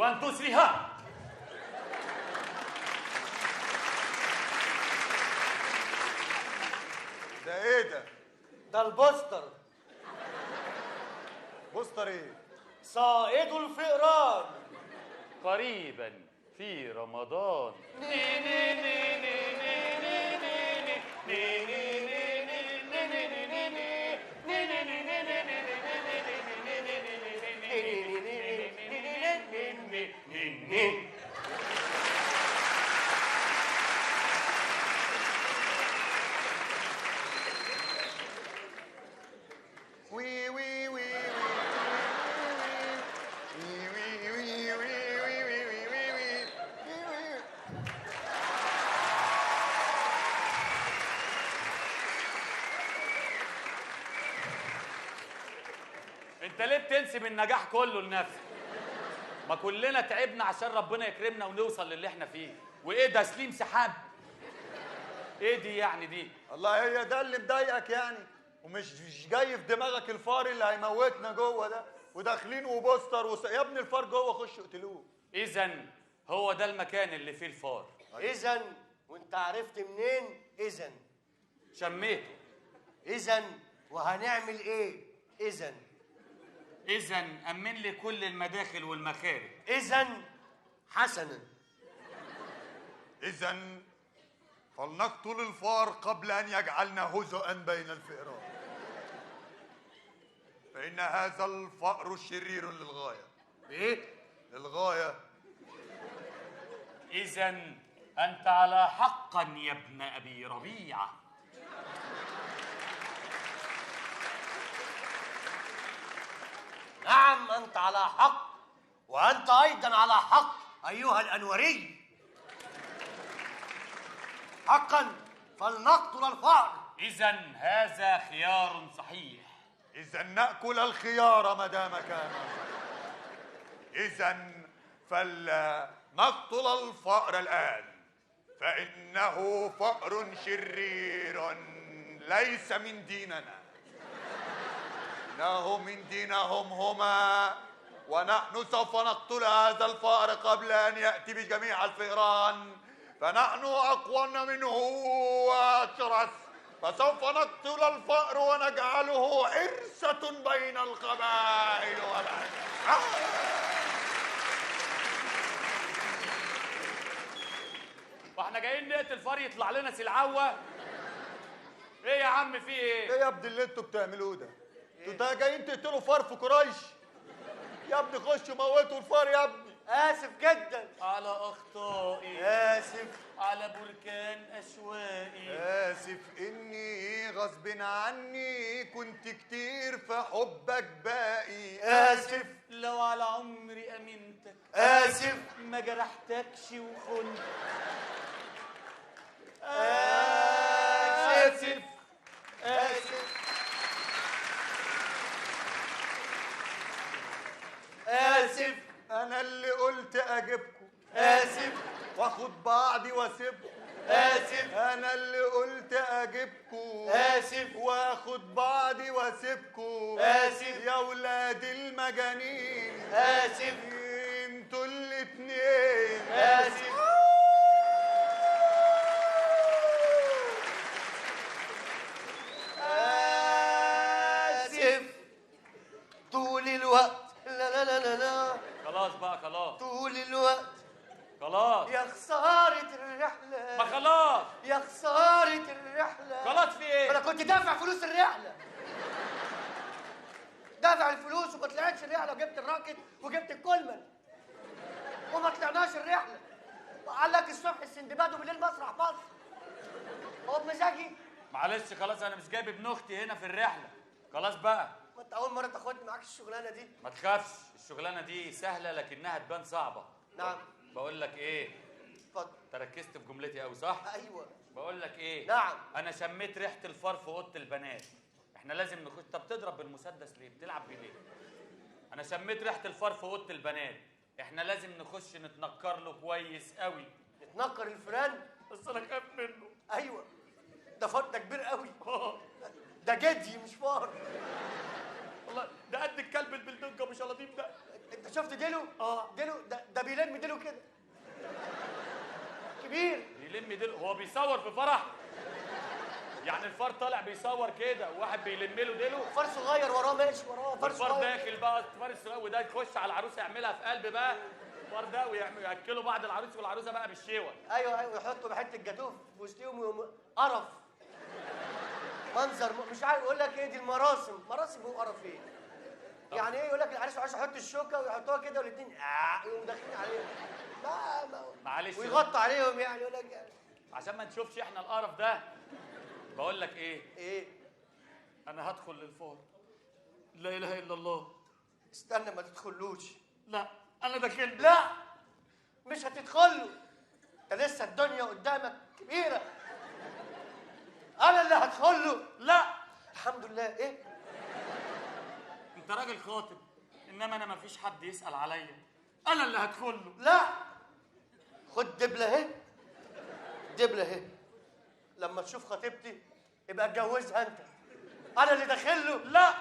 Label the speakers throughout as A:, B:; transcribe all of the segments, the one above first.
A: 1 2 3 ها.
B: ده ايه ده؟
C: ده البوستر.
B: بوستر ايه؟
C: صائد الفئران.
A: قريبا في رمضان.
B: وي وي وي
A: انت ليه بتنسب النجاح كله لنفسك؟ ما كلنا تعبنا عشان ربنا يكرمنا ونوصل للي احنا فيه. وايه ده سليم سحاب؟ ايه دي يعني دي؟
B: الله، هي ده اللي مضايقك يعني؟ ومش جاي في دماغك الفار اللي هيموتنا جوه ده وداخلين وبوستر يا ابني الفار جوه، خش اقتلوه.
A: اذا هو ده المكان اللي فيه الفار.
C: اذا وانت عرفت منين؟ اذا
A: شميته.
C: اذا وهنعمل ايه؟ اذا
A: أمن لي كل المداخل والمخارج.
C: اذا حسنا.
B: إذا فلنقتل الفار قبل أن يجعلنا هزءا بين الفئران، فإن هذا الفأر شرير للغاية.
C: ايه؟
B: للغاية.
A: إذا أنت على حقا يا ابن أبي ربيعة.
C: نعم أنت على حق، وأنت أيضا على حق أيها الأنوري. حقا فلنقتل الفأر.
A: إذا هذا خيار صحيح.
B: إذا نأكل الخيار ما دام كان. إذا فلنقتل الفأر الآن، فإنه فأر شرير ليس من ديننا، إنه من دينهم هما، ونحن سوف نقتل هذا الفأر قبل أن يأتي بجميع الفئران، فنحن أقوى منه وأشرس، فسوف نقتل الفأر ونجعله عرسة بين القبائل
A: واحنا جايين نقتل فار يطلع لنا سلعوة؟ ايه يا عم في ايه؟
B: ايه يا ابني اللي انتوا بتعملوه ده؟ انتوا جايين تقتلوا فار في قريش؟ يا ابني خشوا موتوا الفار يا ابني.
C: آسف جدا
A: على أخطائي،
C: آسف
A: على بركان أشوائي،
B: آسف إني غصب عني كنت كتير في حبك باقي،
C: آسف
A: لو على عمري أمنتك،
C: آسف
A: ما جرحتكش وخنت،
C: آسف آسف آسف
B: أنا اللي قلت أجيبكم،
C: آسف
B: وآخد بعضي وأسيبكم،
C: آسف
B: أنا اللي قلت أجيبكم،
C: آسف
B: وآخد بعضي وأسيبكم،
C: آسف
B: يا ولاد المجانين،
C: آسف
B: انتوا الاتنين،
C: آسف آسف طول الوقت لا لا لا لا لا
A: خلاص بقى خلاص
C: طول الوقت
A: خلاص
C: يا خسارة الرحلة،
A: ما خلاص
C: يا خسارة الرحلة.
A: خلاص في ايه؟
C: أنا كنت دافع فلوس الرحلة، دافع الفلوس وما طلعتش الرحلة، وجبت الراكت وجبت الكولمان وما طلعناش الرحلة. قال لك الصبح السندباد وبالليل مسرح مصر. هو بمزاجي؟
A: معلش خلاص انا مش جايب ابن اختي هنا في الرحله، خلاص بقى.
C: ما انت أول مرة تاخدني معاك الشغلانة دي.
A: ما تخافش، الشغلانه دي سهله لكنها تبان صعبه.
C: نعم.
A: بقول لك ايه؟
C: اتفضل.
A: انت ركزت في جملتي قوي صح؟
C: أيوه.
A: بقول لك ايه؟
C: نعم.
A: انا شميت ريحه الفار في اوضه البنات. احنا لازم نخش. طب بتضرب بالمسدس ليه؟ بتلعب بيه ليه؟ انا شميت ريحه الفار في اوضه البنات. احنا لازم نخش نتنكر له كويس قوي.
C: نتنكر الفيران؟
A: بس انا خايف منه.
C: أيوه ده فار، ده كبير قوي. ده جدي مش فار.
A: والله ده قد الكلب البلدوجه ابو شلاطيم ده.
C: انت شفت ديله؟ ديله ده بيلم ديله كده كبير.
A: بيلم ديله؟ هو بيصور في فرح؟ يعني الفار طالع بيصور كده وواحد بيلم له ديله؟
C: فار صغير وراه ماشي وراه فار
A: الفار
C: صغير.
A: داخل بقى، الفار الصغير وده يخش على العروسه يعملها في قلب بقى الفار ده وياكلوا بعض العروس والعروسه بقى بالشيوه.
C: ايوه يحطوا بحته جاتوه في وسطهم قرف. منظر مش عارف اقول لك ايه، دي المراسم، مراسم وقرف ايه؟ يعني ايه يقول لك العريس والعروسه يحط الشوكه ويحطوها كده والاثنين يقوموا داخلين عليهم.
A: معلش
C: ويغطوا عليهم يعني يقول لك يعني.
A: عشان ما نشوفش احنا القرف ده بقول لك
C: ايه؟
A: انا هدخل للفار. لا اله الا الله.
C: استنى ما تدخلوش.
A: لا انا داخل.
C: لا مش هتدخله، انت لسه الدنيا قدامك كبيره. انا اللي هدخله.
A: لا
C: الحمد لله. ايه؟
A: انت راجل خاطب، انما انا ما فيش حد يسال عليا، انا اللي هدخله.
C: لا خد دبله اهي، دبله اهي، لما تشوف خطيبتي يبقى اتجوزها انت، انا اللي داخله.
A: لا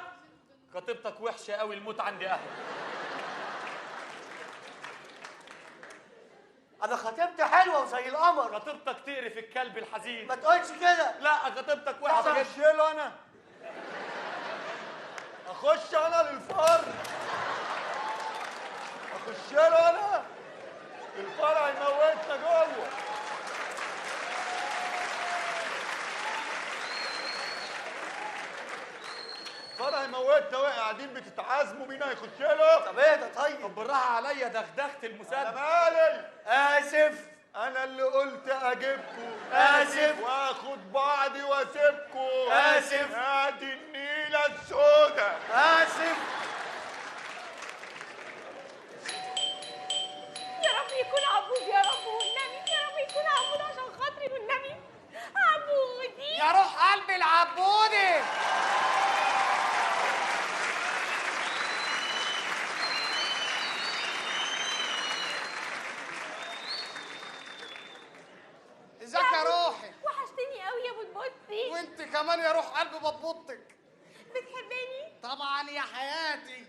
A: خطيبتك وحشه قوي، الموت عندي اهل.
C: انا خطيبتي حلوه وزي القمر.
A: خطيبتك تقرف الكلب الحزين.
C: ما تقولش كده.
A: لا خطيبتك وحشه جدا.
B: اخش له انا، اخش انا للفار، اخش له انا، الفار هيموتنا جوه. الفار هيموتنا واحنا قاعدين بتتعازموا مين هيخش له.
C: طب ايه ده؟ طيب
A: طب بالراحه عليا، دغدغت
B: انا
A: المسدس.
B: مالي،
C: اسف.
B: انا اللي قلت اجيبكم.
C: آسف.
B: واخد بعضي واسيبكم.
C: آسف.
B: ادي النيله السوداء.
C: اسف.
D: يا رب يكون عبود، يا رب والنبي، يا رب يكون عبود عشان خاطري والنبي. عبودي
C: يا روح قلبي العبودي. ازيك يا روحي؟
D: وحشتني قوي يا بطبطي.
C: وانت كمان يا روح قلب بطبطك.
D: بتحبني
C: طبعا يا حياتي،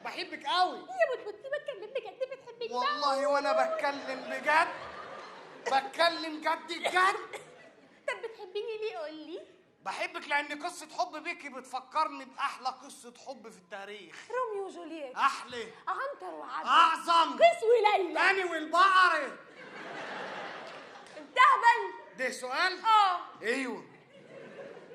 C: بحبك قوي.
D: يا بطبطي، بتكلم بجد، بتحبني بقى؟
C: والله وانا بتكلم بجد، بتكلم جد جد.
D: طب بتحبيني ليه؟ قول لي.
C: بحبك لان قصه حب بيكي بتفكرني باحلى قصه حب في التاريخ.
D: روميو وجولييت،
C: احلى،
D: عنتر وعبد،
C: اعظم،
D: قيس وليلى.
C: اني والبقره.
D: انت هبل.
C: ده سؤال؟ ايوه.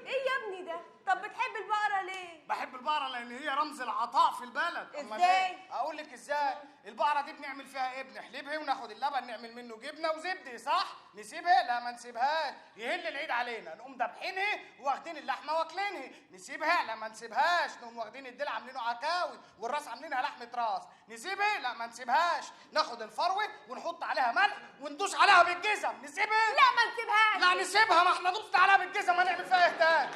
D: ايه يا ابني ده؟ طب بتحب البقرة ليه؟
C: بحب البقره لان هي رمز العطاء في البلد. أمال
D: إزاي؟
C: إيه؟ اقول لك ازاي. البقره دي بنعمل فيها ايه؟ بنحلبها وناخد اللبن نعمل منه جبنه وزبده، صح؟ نسيبها؟ لا ما نسيبهاش، يهل العيد علينا نقوم دابحينها واخدين اللحمه واكلينها. نسيبها؟ لا ما نسيبهاش، نقوم واخدين الديل عاملينه عكاوي والراس عاملينها لحمه راس. نسيبها؟ لا ما نسيبهاش، ناخد الفروه ونحط عليها ملح وندوس عليها بالجزم. نسيبها؟
D: لا ما نسيبهاش.
C: لا نسيبها، ما احنا دوست عليها بالجزم هنعمل فيها ايه تاني؟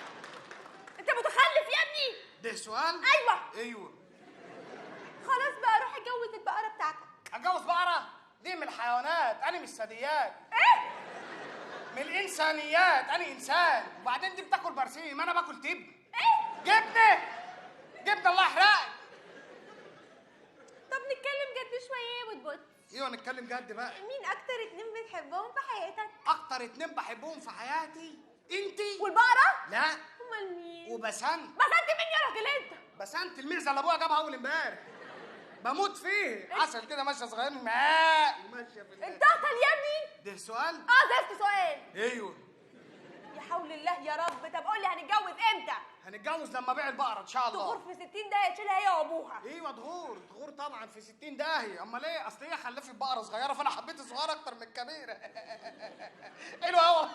D: انت متخلف يا ابني.
C: ده سؤال؟ ايوه.
D: خلاص بقى روح اتجوز البقرة بتاعتك.
C: اتجوز بقرة؟ دي من الحيوانات، أنا مش ثدييات.
D: ايه؟
C: من الإنسانيات، أنا إنسان. وبعدين دي بتاكل برسيم، أنا باكل تبن.
D: ايه؟
C: جبنة، جبنة الله يحرقك.
D: طب نتكلم جد شوية يا بوتبوت.
C: ايوه نتكلم جد بقى.
D: مين أكتر اتنين بتحبهم في حياتك؟
C: أكتر اتنين بحبهم في حياتي أنتي.
D: والبقرة؟
C: لا.
D: أمال مين؟
C: وبسنت.
D: بسنت مين يا راجل أنت؟
C: بسنت الميزة اللي أبوها جابها أول امبارح. بموت فيه، عسل كده ماشية صغيرين ماء وماشية في
D: أنت أهطل يا ابني؟
C: ده سؤال؟
D: زفت سؤال.
C: ايوه.
D: يا حول الله يا رب. طب قول لي هنتجوز إمتى؟
C: هنتجوز لما ابيع البقرة إن شاء الله.
D: تغور في 60 دقيقة تشيلها هي وأبوها.
C: ايوه دغور طبعا في 60 داهيه. امال ايه؟ اصل هي خلفت بقره صغيره فانا حبيت الصغيره اكتر من الكبيره. حلوه قوي.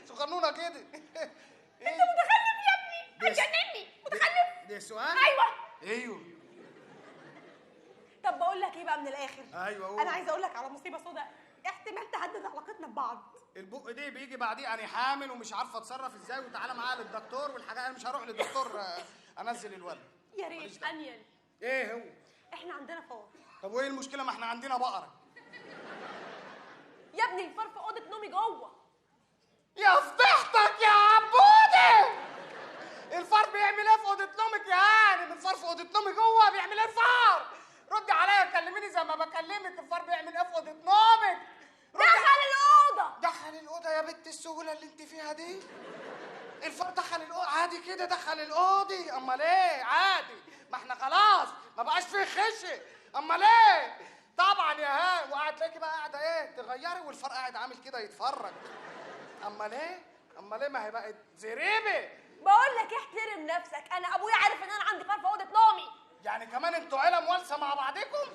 C: صغنونه كده.
D: أنت متخلف يا ابني، هتجنني. متخلف؟
C: ده سؤال؟ ايوه.
D: طب بقول لك ايه بقى من الاخر؟
C: ايوه قول.
D: انا عايزه اقول لك على مصيبه سوداء احتمال تهدد علاقتنا ببعض.
C: البق دي بيجي بعديه انا حامل ومش عارفه اتصرف ازاي وتعالى معايا للدكتور والحاجات. انا مش هروح للدكتور انزل الولد.
D: يا ريت انيل.
C: ايه هو؟
D: احنا عندنا فار.
C: طب وايه المشكله؟ ما احنا عندنا بقره.
D: يا ابني الفار في اوضه نومي جوه.
C: يا فضحتك يا عبودي، الفار بيعمل ايه في اوضه نومك يا هانم؟ الفار في اوضه نومي جوه بيعمل ايه الفار؟ ردي عليا كلميني زي ما بكلمك. الفار بيعمل ايه في اوضه نومك؟
D: دخل الاوضه.
C: دخل الاوضه يا بنت السهوله اللي انت فيها دي؟ الفار دخل الاوضه عادي كده؟ دخل الاوضه؟ امال ايه؟ عادي، ما احنا خلاص ما بقاش فيه خشي. امال ايه؟ طبعا يا هان. وقاعد تلاقيكي بقى قاعده ايه تغيري والفار قاعد عامل كده يتفرج. امال ايه؟ امال ايه؟ ما هي بقت زريبه.
D: بقول لك احترم نفسك، انا ابويا عارف ان انا عندي فار في اوضه نومي.
C: يعني كمان انتوا عيله موالسه مع بعضكم؟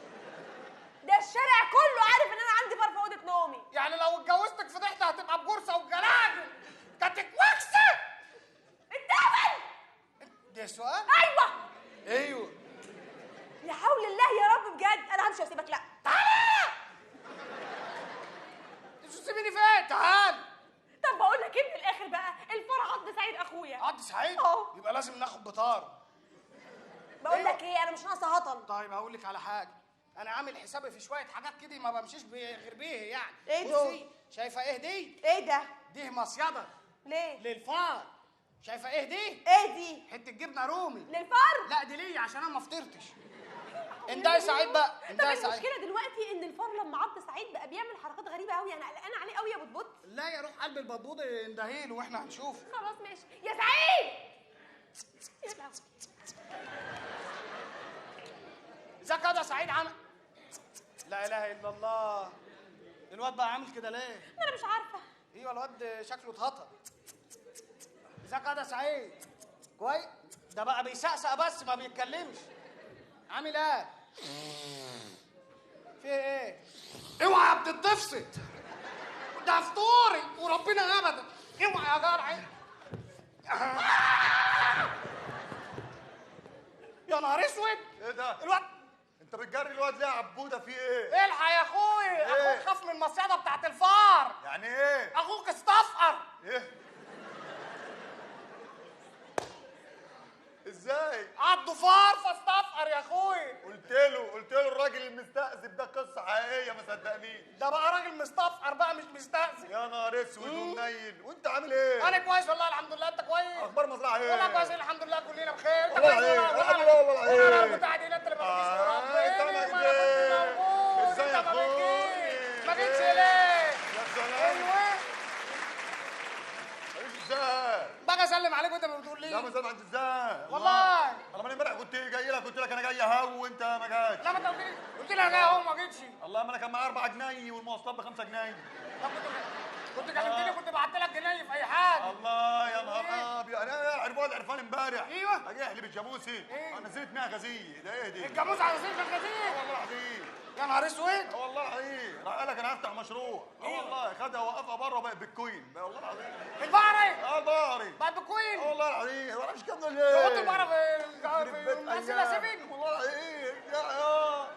D: ده الشارع كله عارف ان انا عندي فار في اوضه نومي.
C: يعني لو اتجوزتك فضحت هتبقى بجرسه وبجلاجل كانت وكسه.
D: اتقبل.
C: ده سؤال؟
D: ايوه.
C: ايوه.
D: لا حول الله يا رب بجد، انا همشي واسيبك. لا
C: تعالى. انت تسيبيني فين؟ تعال.
D: طب بقول لك ايه من الاخر بقى، الفار عض سعيد اخويا.
C: عض سعيد؟ يبقى لازم ناخد بطار.
D: بقول لك ايه، انا مش ناقصه هطل.
C: طيب هقول لك على حاجه، انا عامل حسابي في شويه حاجات كده ما بمشيش غير بيه يعني.
D: ايه
C: بصي،
D: دول؟
C: شايفه ايه دي؟
D: ايه ده؟
C: دي مصيده
D: ليه؟
C: للفار. شايفه ايه دي؟
D: ايه دي؟
C: حته جبنه رومي.
D: للفار؟
C: لا دي ليا عشان انا ما فطرتش. انت سعيد بقى، انت
D: طب
C: سعيد.
D: المشكله دلوقتي ان الفار لما عض سعيد بقى بيعمل حركات غريبه قوي، انا قلقانه عليه قوي يا بطبط.
C: لا يا روح قلب البطبوط اندهيله واحنا هنشوف.
D: خلاص ماشي يا سعيد. يا لهوي.
C: ازيك يا سعيد؟ عامل لا اله الا الله. الواد بقى عامل كده ليه؟
D: انا مش عارفه.
C: ايوه الواد شكله اتهطر. ازيك يا سعيد؟ كويس. ده بقى بيسقسق بس ما بيتكلمش. عامل ايه؟ في ايه؟ اوعى يا بتتفسد، ده فطوري وربنا ابدا. اوعى يا جرعي. يا نهار اسود.
B: ايه ده؟
C: الواد
B: انت بتجري الواد ليه يا عبوده؟ في ايه؟
C: الحق يا اخوي.
B: إيه؟
C: اخوك خاف من المصيده بتاعت الفار.
B: يعني ايه؟
C: اخوك استفقر.
B: ايه؟ ازاي؟
C: عضه فار فاستفقر يا اخوي.
B: قلت له الراجل المستأذب ده قصه حقيقيه ما صدقنيش.
C: ده بقى راجل مستفقر بقى مش مستأذن.
B: يا نهار اسود ومنيل. وانت عامل ايه؟
C: انا كويس والله الحمد لله. انت كويس؟
B: اخبار مزرعه ايه؟
C: والله كويس الحمد لله كلنا بخير. انت
B: والله
C: كويس
B: العظيم.
C: والله
B: والله العظيم.
C: انا بتاع دي انت اللي ما بتجيش
B: انت ما
C: ربنا
B: جيتش. ازاي يا اخوي؟
C: ما جيتش ليه؟
B: يا سلام.
C: ايوه
B: ازاي؟
C: باجي اسلم عليك وانت ما بتقول لي.
B: لا ما زال عند ازاي؟
C: والله.
B: انا من امبارح كنت جاي لك، قلت لك انا جاي اهو وانت ما جاش.
C: لا ما انت قلت لي انا جاي اهو ما جيتش.
B: الله، ما انا كان معايا 4 جنيه والمواصلات ب 5 جنيه.
C: طب كنت كلمتني كنت بعت لك جنيه في اي حاجه.
B: الله يا نهار ابيض. انا عرفان امبارح.
C: ايوه.
B: اجي احلب الجاموسي.
C: ايه؟
B: انا نزلت 100 غزيه. ده ايه دي؟
C: الجاموس على سيف الغزير.
B: والله العظيم.
C: يا نهار اسود.
B: والله العظيم. راح قال لك انا هفتح مشروع. والله خدها وقفها بره وبقت بالكوين. والله العظيم.
C: البقرة
B: البقري.
C: بقت بكوين.
B: والله العظيم. ولا مش كده
C: قلت
B: ليه؟
C: البقرة في المنزلة سيفن.
B: والله العظيم.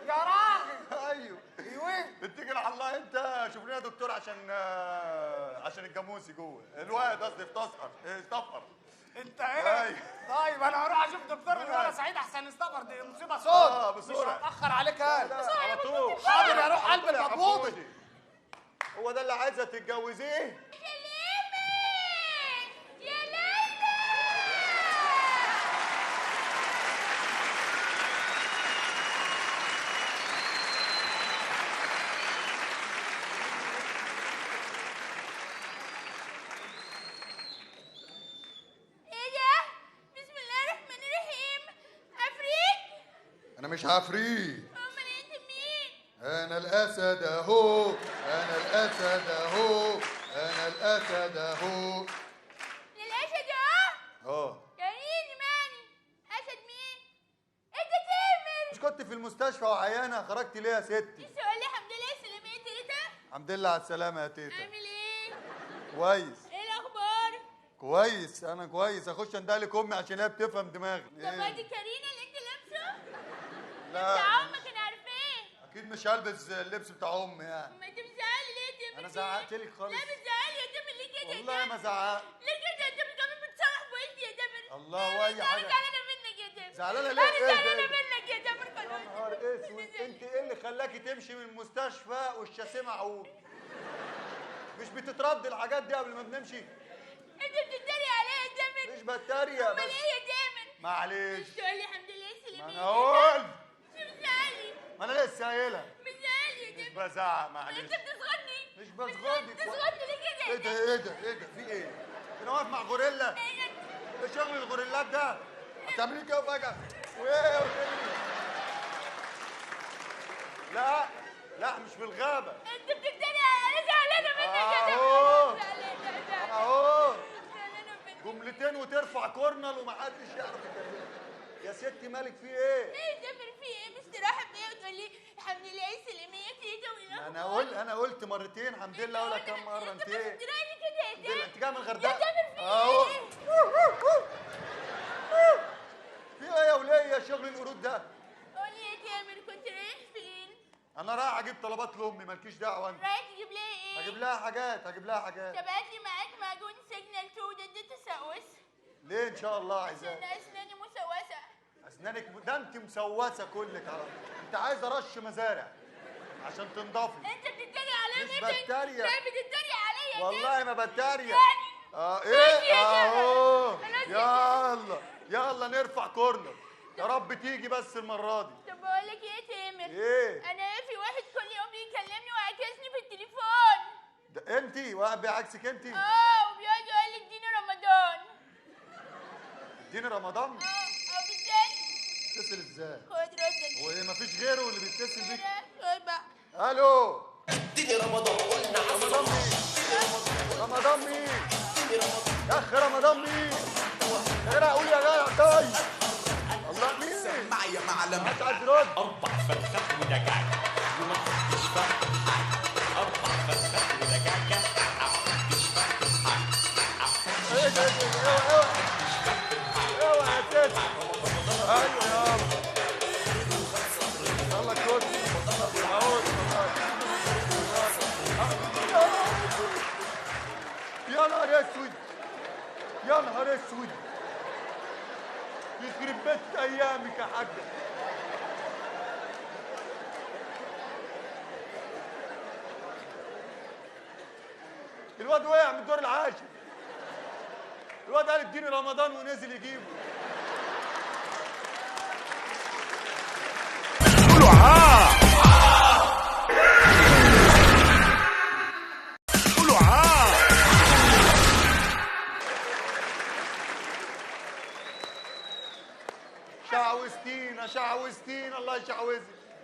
C: يا راجل.
B: ايوه.
C: ايوه.
B: اتكل على الله انت. شوف لنا دكتور عشان الجاموسي جوه. الواد قصدي استفقر.
C: انت ايه؟
B: أيوة.
C: طيب انا هروح اشوف دكتور الولد سعيد احسن استفر. دي مصيبه سود.
B: بسرعه.
C: مش هتاخر عليك انا.
B: على طول.
C: حاضر يا روح قلب المبوط.
B: هو ده اللي عايزه تتجوزيه؟
D: يا ليلى يا ليلى. ايه ده؟ بسم الله الرحمن الرحيم. عفريت؟
B: انا مش عفريت.
D: امال انت مين؟
B: انا الاسد اهو. انا الاسد اهو. انا الاسد اهو.
D: الاسد
B: اه.
D: يعني ايه ماني؟ اسد مين؟ انت تامر.
B: مش كنت في المستشفى وعيانه؟ خرجت ليه يا ستي؟
D: لسه قال لي الحمد لله سلامتك تيتا.
B: الحمد لله على السلامه يا تيتا.
D: عامل ايه؟
B: كويس.
D: ايه الاخبار؟
B: كويس. انا كويس. اخش اندهلك امي عشان هي بتفهم دماغي.
D: طب ادي كارينا اللي انت لابسه؟
B: لا
D: بتاع امك انا عارفاه.
B: اكيد مش هلبس اللبس بتاع امي يعني.
D: ما انت بتزعلي ليه يا تامر؟
B: انا زعقت لك خالص؟
D: لا بتزعلي يا تامر ليه كده؟
B: والله ما زعقت.
D: ليه كده يا تامر؟ كمان بتصرح بوشي يا تامر.
B: الله واي حاجه.
D: انا زعلانه منك يا تامر.
B: زعلانه ليه؟
D: انا
B: ايه
D: زعلانه
B: ده؟
D: منك يا تامر
B: يا
D: خلاص.
B: نهار اسود. انت ايه اللي خلاكي تمشي من المستشفى والشاسيه معقول؟ مش بتترد الحاجات دي قبل ما بنمشي؟
D: انت بتتريق عليا يا تامر.
B: مش مش بتريق
D: امال
B: بس.
D: ايه يا تامر؟
B: معلش.
D: مش تقول لي الحمد لله
B: ما
D: سليمين؟
B: انا قلت.
D: مش بتزعلي؟
B: ما انا لسه قايلها.
D: مش بتزعلي يا
B: مش
D: تامر؟
B: بزعق
D: انت
B: معلش.
D: بتصغرني؟
B: مش بصغرك.
D: بتصغرني ليه كده؟
B: ايه ده ايه ده ايه ده في ايه؟ انا واقف مع غوريلا؟ ايه شغل الغوريلات ده؟ هتعملي كده فجأة؟ وايه وتجري؟ لا لا مش في الغابة.
D: انت بتتريق، انا زعلانه منك يا تامر.
B: اهو
D: زعلانه
B: اهو
D: زعلانه منك.
B: جملتين وترفع كورنل ومحدش يعرف يكلمك. يا ستي مالك في ايه؟
D: ايه يا تامر في ايه؟ مش ترحب بيا وتقول لي الحمد لله سليمية كده والاخبار؟
B: انا قلت مرتين الحمد لله. اقول لك كم مرة انت ايه؟
D: انت بتتريق كده يا تامر.
B: انت جاي من الغردقة؟
D: يا تامر في
B: اهو.
D: ايه؟
B: في ايه يا وليه شغل القرود ده؟
D: قولي يا تامر كنت رايح فين؟
B: انا رايح اجيب طلبات لامي مالكيش دعوه انت.
D: رايح تجيب لها ايه؟
B: هجيب لها حاجات هجيب لها حاجات.
D: طب هات لي معاك معجون سيجنال 2 ضد التسوس.
B: ليه ان شاء الله عايزاه؟
D: عشان اسناني مسوسه.
B: اسنانك ده انت مسوسه كلك على انت عايزه رش مزارع عشان تنضفي.
D: انت بتتريق عليا
B: مش
D: مش
B: بتريق.
D: لا بتتريق عليا يا
B: والله ما بتريق.
D: يعني
B: ايه
D: يا
B: اهو.
D: جماعة.
B: يلا نرفع كورنر. يا رب تيجي بس المره دي.
D: طب بقول لك ايه يا تامر؟
B: ايه؟
D: انا في واحد كل يوم بيكلمني وعاكسني في التليفون.
B: ده انت واقف بعكسك انت.
D: وبيقعد يقول لي اديني رمضان.
B: اديني رمضان.
D: بالتالي
B: تتصل ازاي؟
D: خد رد.
B: هو ايه مفيش غيره اللي بيتصل بيك؟
D: خد بقى.
B: الو.
E: اديني رمضان قلنا
B: رمضان مين؟ رمضان مين؟ يا اخي رمضان مين؟ انا اقول يا جدع طيب. الله مين؟
E: معي يا معلم.
B: مش عايز رد.
F: 4 فرخات ودجاج ومحدش فاهم حاجة. 4 فرخات ودجاجة محدش فاهم حاجة.
B: ايه ده اوعى يا ست. ايوه يلا كل يا نهار اسود. يا نهار اسود. يخرب بيت ايامك يا حاجه. الواد وقع من الدور العاشر. الواد قال اديني رمضان ونزل يجيبه. شعوذتينا الله يشعوذك.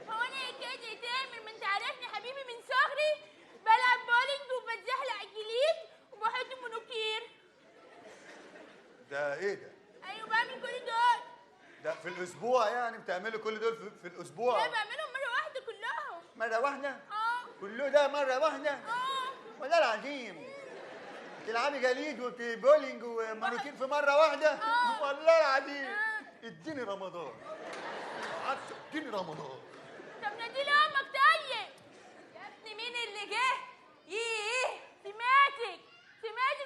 D: هو انا كده يا تامر؟ ما انت عارفني حبيبي من صغري بلعب بولينج وبتزحلق الجليد وبحط منوكير.
B: ده ايه ده؟
D: ايوه بعمل كل دول.
B: ده في الاسبوع يعني بتعملي كل دول في الاسبوع؟
D: لا بعملهم مره واحده كلهم.
B: مره واحده؟ كله ده مره واحده؟ والله العظيم تلعبي جليد وبولينج ومانوكير في مره واحده؟ والله العظيم. اديني رمضان. اديني رمضان.
D: طب نادي لامك طيب. يا ابني مين اللي جه؟ ايه؟ سمعتك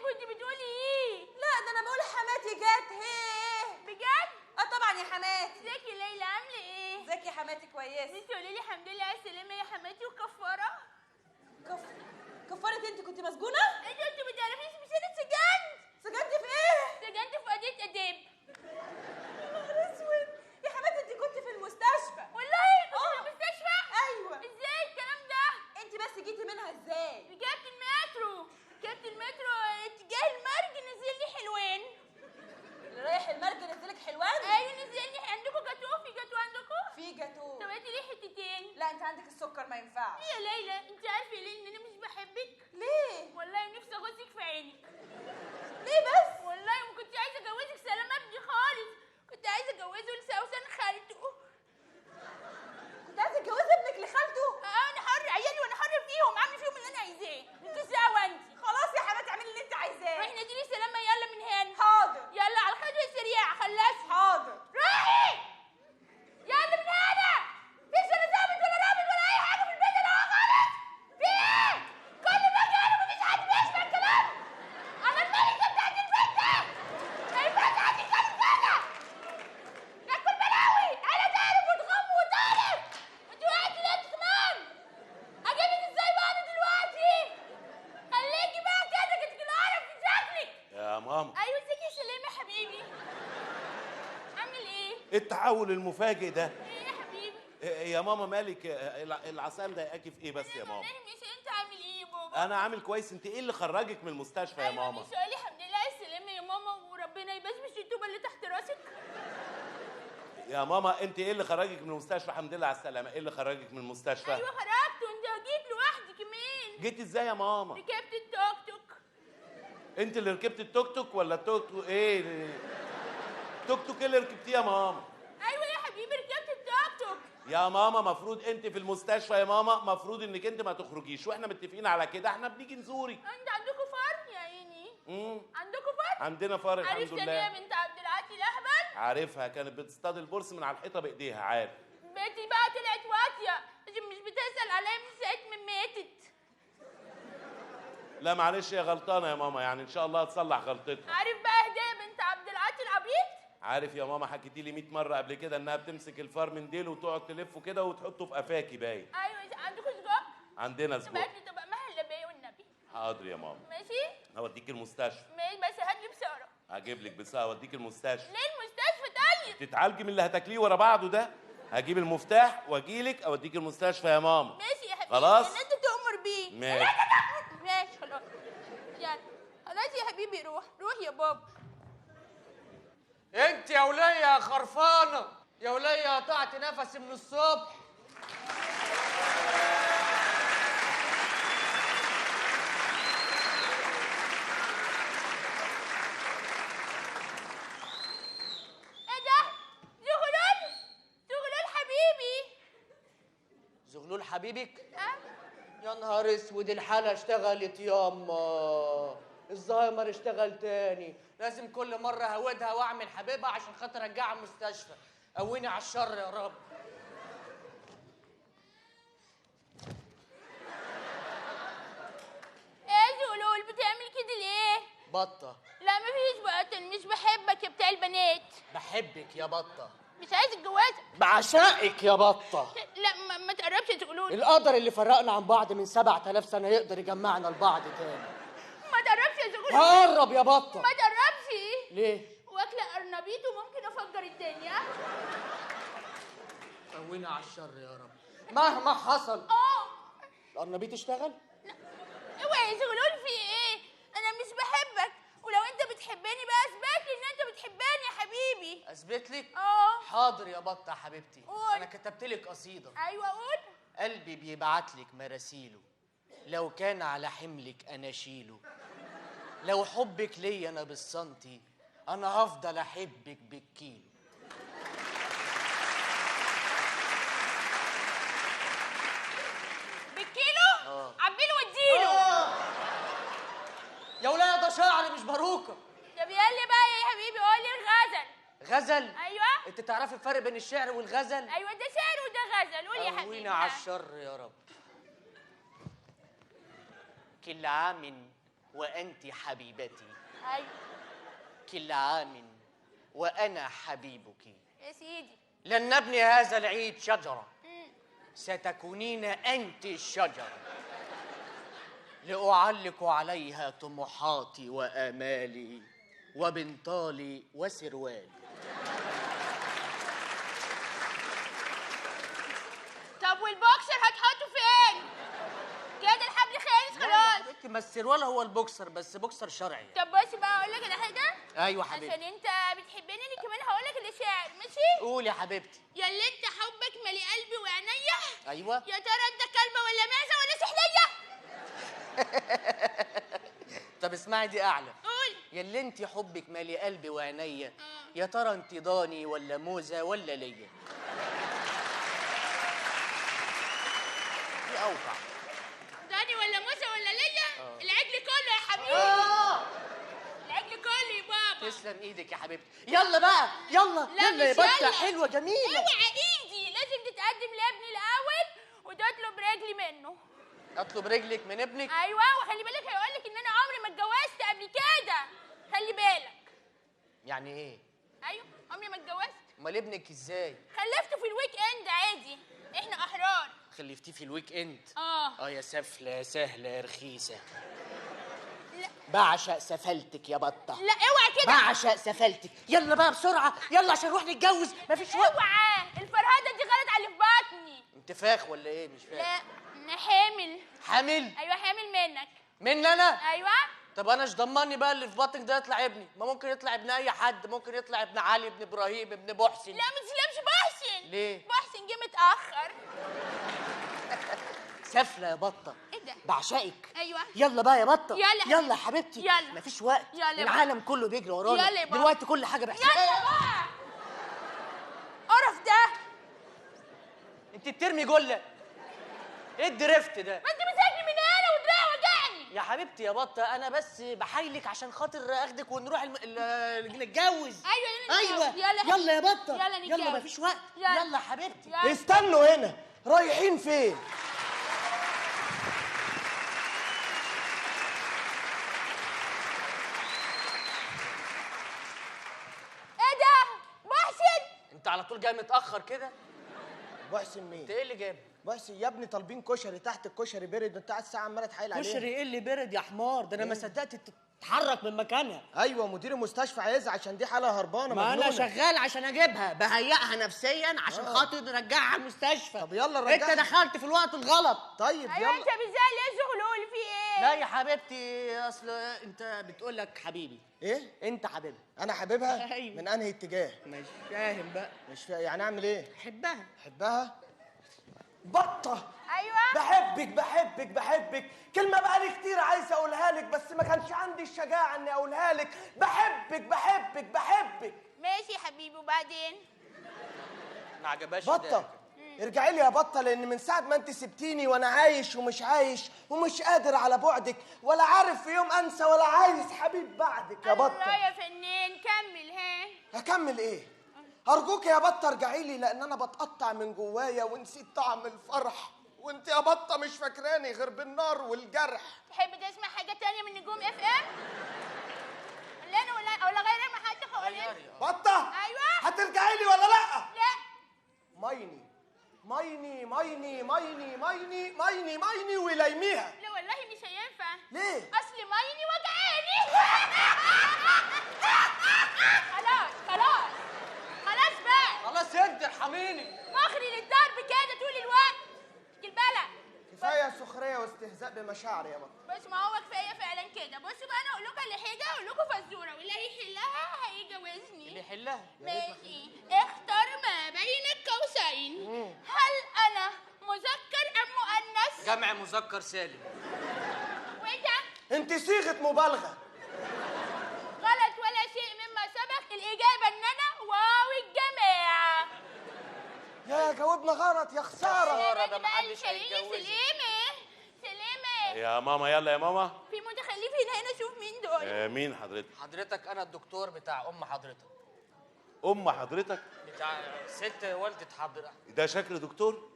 D: كنت بتقولي ايه؟
G: لا ده انا بقول حماتي جت. هيه
D: بجد؟
G: طبعا يا حماتي.
D: ازيك يا ليلى عامله ايه؟
G: ازيك يا حماتي؟ كويسه.
D: انت قولي لي الحمد لله على السلامه يا حماتي. وكفاره؟
G: كفاره؟ انت كنت مسجونه؟
D: انت ما تعرفيش مش انا اتسجنت.
G: سجنتي في ايه؟
D: اتسجنت في قضيه اداب.
G: يا نهار اسود يا حماتي، انت كنت في المستشفى.
D: والله كنت في المستشفى؟
G: ايوه.
D: ازاي الكلام ده؟
G: انت بس جيتي منها ازاي؟
D: ركبت المترو. اتجاه المرج نزل لي حلوان.
G: اللي رايح المرج نزلك حلوان؟
D: ايوه نزلني. عندكم جاتوه؟ في جاتوه عندكم؟
G: في جاتوه.
D: طب هاتي لي حتتين.
G: لا انت عندك السكر ما ينفعش.
D: يا ليلى انت عارفه ليه ان انا مش بحبك؟
G: ليه؟
D: والله
H: التحول المفاجئ ده.
D: ايه يا حبيبي؟
H: يا ماما مالك؟ العصايه مضايقاكي في ايه بس يا ماما؟
D: والله مش انت عامل ايه يا بابا؟
H: انا عامل كويس. انت ايه اللي خرجك من المستشفى يا
D: ايوه
H: ماما؟
D: مش قولي الحمد لله على السلامه يا ماما، وربنا يبشبش الطوبه اللي تحت راسك.
H: يا ماما انت ايه اللي خرجك من المستشفى؟ الحمد لله على السلامه. ايه اللي خرجك من المستشفى؟
D: ايوه خرجت، وانت جيت لوحدي كمان.
H: جيت ازاي يا ماما؟
D: ركبت التوك توك.
H: انت اللي ركبت التوك توك ولا التوك توك ايه؟ التوك توك ايه اللي ركبتيه يا ماما؟
D: ايوه يا حبيبي ركبت التوك توك.
H: يا ماما مفروض انت في المستشفى يا ماما، مفروض انك انت ما تخرجيش، واحنا متفقين على كده، احنا بنيجي نزورك.
D: انت عندكم فرن يا عيني؟ عندكم فرن؟
H: عندنا فار الحمد
D: عرفت
H: لله.
D: ليه بنت عبد العاطي الاهبل؟
H: عارفها، كانت بتصطاد البرص من على الحيطه بايديها. عارف.
D: بنتي بقى طلعت واطيه عشان مش بتسال عليا من ساعه ما ماتت.
H: لا معلش، هي غلطانه يا ماما، يعني ان شاء الله هتصلح غلطتها.
D: عارف بقى هديه بنت عبد العاطي العبيط؟
H: عارف يا ماما، حكيتي لي 100 مره قبل كده انها بتمسك الفار من ديله وتقعد تلفه كده وتحطه في قفاكي باين.
D: ايوه عندكم سجق؟
H: عندنا
D: طب
H: سجق.
D: هات لي طبق مهلبيه والنبي.
H: حاضر يا ماما.
D: ماشي؟
H: هوديك المستشفى.
D: ماشي بس هات لي بساره.
H: هجيب لك بس هوديك المستشفى.
D: ليه المستشفى طيب؟
H: تتعالجي من اللي هتاكليه ورا بعضه ده. هجيب المفتاح واجيلك اوديك المستشفى يا ماما.
D: ماشي يا حبيبي.
H: خلاص؟
D: اللي انت تؤمر بيه.
H: ماشي.
D: ماشي خلاص. يلا خلاص يا حبيبي، روح يا بابا.
C: انت يا وليه يا خرفانه، يا وليه قطعت نفسي من الصبح.
D: ايه ده؟ زغلول حبيبي.
C: زغلول حبيبك؟
D: ها؟
C: يا نهار اسود، الحالة اشتغلت ياما، الزهايمر اشتغل تاني، لازم كل مرة هودها واعمل حبيبها عشان خاطر ارجعها المستشفى. قويني على الشر يا رب.
D: ايه زغلول بتعمل كده ليه؟
C: بطة.
D: لا مفيش بقى، مش بحبك يا بتاع البنات.
C: بحبك يا بطة.
D: مش عايز اتجوزك.
C: بعشقك يا بطة.
D: لا ما تقربش يا زغلول.
C: القدر اللي فرقنا عن بعض من 7000 سنة يقدر يجمعنا لبعض تاني.
D: ما تقربش يا زغلول.
C: هقرب يا بطة.
D: ما تقربش.
C: ليه؟
D: واكله قرنبيط وممكن افجر الدنيا.
C: قوينا على الشر يا رب. مهما حصل. القرنبيط اشتغل؟
D: اوعى يا زغلول، في ايه؟ انا مش بحبك، ولو انت بتحبني بقى اثبت لي ان انت بتحبني يا حبيبي.
C: اثبت لك؟ حاضر يا بطة يا حبيبتي.
D: قول.
C: انا كتبت لك قصيدة.
D: ايوه قول.
C: قلبي بيبعت لك مراسيله، لو كان على حملك انا اشيله، لو حبك ليا انا بالسنتي انا هفضل احبك بالكيلو.
D: بالكيلو؟ عبيله واديله.
C: يا ولاد ده شعري مش باروكه.
D: طب يلا بقى يا حبيبي قول لي الغزل.
C: غزل؟
D: ايوه.
C: انت تعرفي الفرق بين الشعر والغزل؟
D: ايوه ده شعر وده غزل، قول يا حبيبي.
C: قوينا على الشر يا رب. كل عام وانت حبيبتي.
D: ايوه.
C: كل عام وانا حبيبك.
D: يا سيدي.
C: لن نبني هذا العيد شجره، ستكونين انت الشجره، لأعلق عليها طموحاتي وآمالي وبنطالي وسروالي.
D: طب والبوكسر هتحطه فين؟ كده الحبل خالص خلاص.
C: حبيبتي ما السروال هو البوكسر، بس بوكسر شرعي.
D: طب بص بقى اقول لك على حاجه.
C: ايوه حبيبتي.
D: عشان انت بتحبني انا كمان هقول لك الشعر، ماشي؟
C: قول يا حبيبتي.
D: يا اللي انت حبك مالي قلبي وعينيا.
C: ايوه.
D: يا ترى انت كلبه ولا معزه ولا سحليه؟
C: طب اسمعي دي اعلى.
D: قول.
C: يا اللي انت حبك مالي قلبي وعينيا، يا ترى انت ضاني ولا موزه ولا ليا؟ دي اوقع.
D: ضاني ولا موسى ولا ليا؟ العجل كله يا حبيبي. العجل كله يا بابا.
C: تسلم ايدك يا حبيبتي. يلا بقى يلا
D: لا
C: يلا يا
D: مش
C: بطه
D: يلا.
C: حلوه جميله.
D: اوعى ايدي، لازم تتقدم لابني الاول وتطلب رجلي منه.
C: اطلب رجلك من ابنك؟
D: ايوه، وخلي بالك هيقول لك ان انا عمري ما اتجوزت قبل كده، خلي بالك.
C: يعني ايه؟
D: ايوه عمري ما اتجوزت.
C: امال ابنك ازاي؟
D: خلفته في الويك اند عادي، احنا احرار.
C: خلفتيه في الويك اند؟
D: اه
C: يا سفله يا سهله يا رخيصه.
D: لا
I: بعشق سفلتك يا بطه.
D: لا اوعى كده.
I: بعشق سفلتك. يلا بقى بسرعه، يلا عشان نروح نتجوز، مفيش وقت.
D: اوعى، الفرهده دي غلط على اللي في بطني.
I: انتفاخ ولا ايه؟ مش فاهم.
D: لا انا حامل.
I: حامل؟
D: ايوه حامل منك.
I: مني انا؟
D: ايوه.
I: طب انا ايش ضمني بقى اللي في بطنك ده يطلع ابني؟ ما ممكن يطلع ابن اي حد، ممكن يطلع ابن علي، ابن ابراهيم، ابن محسن.
D: لا ما تسلمش محسن.
I: ليه؟
D: محسن جه متاخر.
I: سفله يا بطه.
D: ايه ده؟
I: بعشقك.
D: ايوه.
I: يلا بقى يا بطه.
D: يلا
I: يلا يا حبيبتي.
D: يلا.
I: مفيش وقت.
D: يلا
I: العالم كله بيجري ورانا.
D: يلا يا بابا.
I: دلوقتي كل حاجه بحساب.
D: يلا بقى. قرف ده.
I: انت بترمي جله. ايه الدريفت ده؟
D: ما انت مسكني من هنا ودراعي وجعني.
I: يا حبيبتي يا بطه انا بس بحايلك عشان خاطر اخدك ونروح نتجوز.
D: ايوه
I: يلا يا بطه.
D: يلا نتجوز.
I: يلا مفيش وقت. يلا يا حبيبتي.
D: يلا.
I: استنوا هنا، رايحين فين؟
D: ايه ده؟ محسن.
I: انت على طول جاي متاخر كده.
J: محسن مين؟
I: انت ايه اللي جابك؟
J: محسن يا ابني طالبين كشري تحت، الكشري برد وانت قاعد ساعه عماله تحايل عليه.
I: كشري ايه اللي برد يا حمار؟ ده انا ما صدقت تتحرك من مكانها.
J: ايوه مدير المستشفى عايزها عشان دي حاله هربانه
I: ما
J: مجنونة.
I: انا شغال عشان اجيبها، بهيئها نفسيا عشان خاطر نرجعها المستشفى.
J: طب يلا نرجعها.
I: انت دخلت في الوقت الغلط.
J: طيب
D: ايوه
J: يلا.
D: انت بتزعل ليه زغلول في ايه؟
I: لا يا حبيبتي، اصل انت بتقول لك حبيبي.
J: ايه؟
I: انت حبيبها.
J: انا حبيبها؟
I: أيوة.
J: من انهي اتجاه؟
I: مش فاهم بقى.
J: مش فاهم يعني اعمل ايه؟
I: حبها.
J: حبها؟
K: بطة
D: ايوه.
K: بحبك بحبك بحبك، كلمة بقالي كتير عايز اقولها لك بس ما كانش عندي الشجاعة اني اقولها لك. بحبك بحبك بحبك.
D: ماشي يا حبيبي وبعدين؟
I: ما عجبهاش
J: بطة ارجعي لي يا بطة، لان من ساعة ما انت سبتيني وانا عايش ومش عايش ومش قادر على بعدك، ولا عارف في يوم انسى ولا عايز حبيب بعدك يا
D: الله
J: بطة.
D: يا فنان كمل. ها
J: هكمل ايه؟ ارجوك يا بطة ارجعي لي، لان انا بتقطع من جوايا ونسيت طعم الفرح، وانت يا بطة مش فاكراني غير بالنار والجرح.
D: تحب تسمع حاجه تانية من نجوم اف ام؟ ولا انا ولا غير المحطه خالص؟
J: بطة
D: ايوه.
J: هترجعي لي ولا لا؟
D: لا.
J: مايني مايني مايني مايني مايني مايني مايني ولايميها.
D: لا والله مش هينفع.
J: ليه؟
D: اصل مايني وجعاني. خلاص بقى.
I: خلاص انت ارحميني.
D: مخري للضرب كده طول الوقت. البلد.
J: كفايه سخريه واستهزاء بمشاعري يا بطة.
D: بس ما هو كفايه فعلا كده. بصوا بقى انا اقول لكم على حاجه، اقول لكم فزوره واللي هيحلها هيجوزني.
I: اللي يحلها.
D: ماشي. اختار ما بين القوسين. هل انا مذكر ام مؤنث؟
I: جمع مذكر سالم.
D: وانت؟
J: انت صيغه مبالغه.
D: غلط ولا شيء مما سبق. الاجابه ان انا واو الجماعه.
J: يا جاوبنا غلط يا خساره.
I: ده محدش هيتجوزك.
D: سلامة.
H: يا ماما يلا يا ماما.
D: في متخلفين هنا، شوف مين دول.
H: مين حضرتك؟
I: حضرتك انا الدكتور بتاع ام حضرتك.
H: ام حضرتك؟
I: بتاع ست والدة حضرتك.
H: ده شكل دكتور؟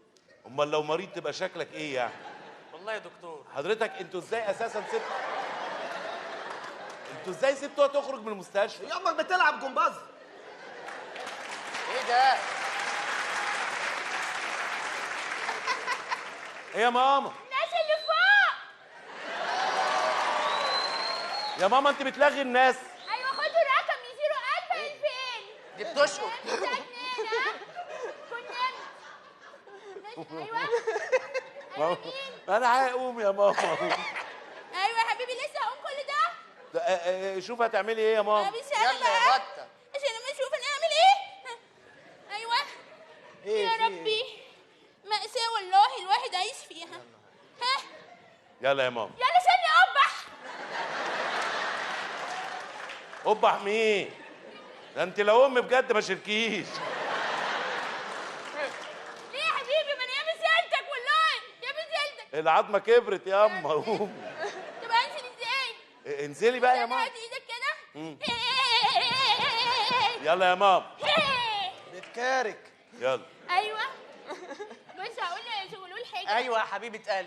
H: امال لو مريض تبقى شكلك ايه يعني؟
I: والله يا دكتور.
H: حضرتك انتوا ازاي اساسا انتوا ازاي سبتوها تخرج من المستشفى؟
J: هي امك بتلعب جمباز.
I: ايه ده؟
H: ايه يا ماما؟
D: الناس اللي فوق.
H: يا ماما انت بتلغي الناس.
D: ايوه خدوا الرقم يزيروا 1000 2000.
I: دي بتشقط.
D: ايوه.
H: انا هقوم يا ماما.
D: ايوه يا حبيبي لسه هقوم كل ده.
H: شوف هتعملي ايه يا ماما.
I: يلا يا بطة.
D: عشان لما اشوف انا اعمل ايه. ايوه.
J: ايه
D: يا ربي مأساة والله الواحد عايش فيها. ها
H: يلا يا ماما.
D: يلا ثانية أقبح.
H: قبح مين؟ ده انت لو ام بجد ما شركيش.
D: ليه يا حبيبي؟ ما انا يا بسالتك والله يا بسالتك.
H: العظمه كبرت يا اما.
D: طب انزل ازاي؟
H: انزلي بقى يا ماما.
D: هات ايدك كده.
H: يلا يا ماما.
J: بتكارك.
H: يلا.
D: ايوه. بص هقول لزغلول حاجه.
I: ايوه يا حبيبه قلبي.